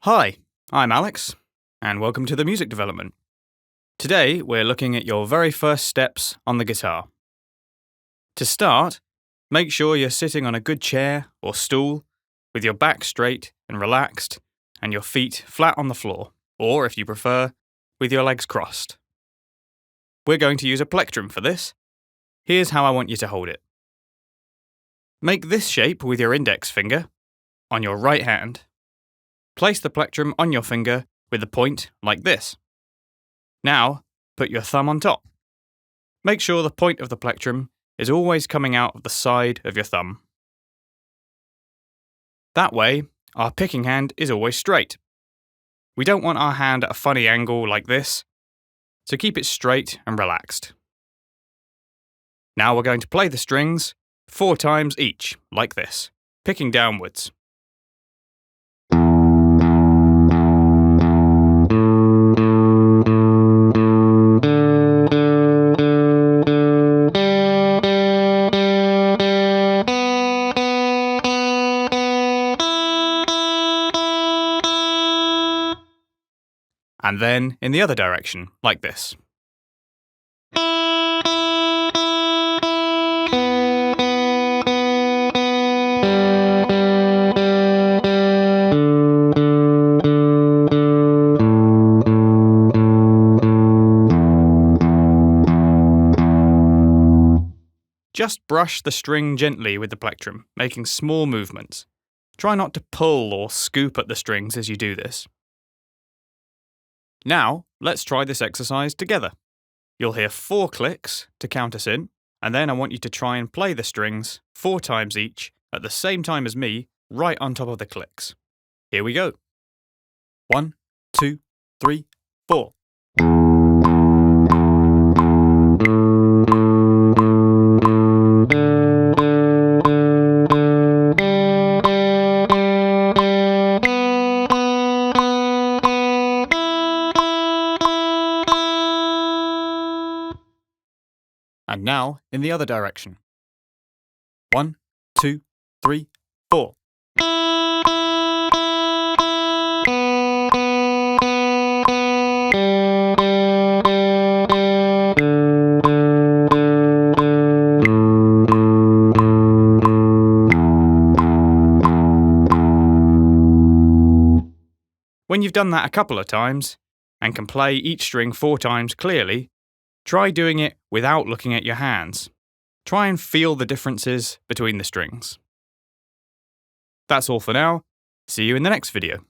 Hi, I'm Alex, and welcome to the Music Development. Today, we're looking at your very first steps on the guitar. To start, make sure you're sitting on a good chair or stool with your back straight and relaxed and your feet flat on the floor, or if you prefer, with your legs crossed. We're going to use a plectrum for this. Here's how I want you to hold it. Make this shape with your index finger on your right hand. Place the plectrum on your finger with the point like this. Now, put your thumb on top. Make sure the point of the plectrum is always coming out of the side of your thumb. That way, our picking hand is always straight. We don't want our hand at a funny angle like this, so keep it straight and relaxed. Now we're going to play the strings 4 times each, like this, picking downwards. And then in the other direction, like this. Just brush the string gently with the plectrum, making small movements. Try not to pull or scoop at the strings as you do this. Now, let's try this exercise together. You'll hear 4 clicks to count us in, and then I want you to try and play the strings 4 times each at the same time as me, right on top of the clicks. Here we go. 1, 2, 3, 4. And now, in the other direction. 1, 2, 3, 4. When you've done that a couple of times, and can play each string 4 times clearly, try doing it without looking at your hands. Try and feel the differences between the strings. That's all for now. See you in the next video.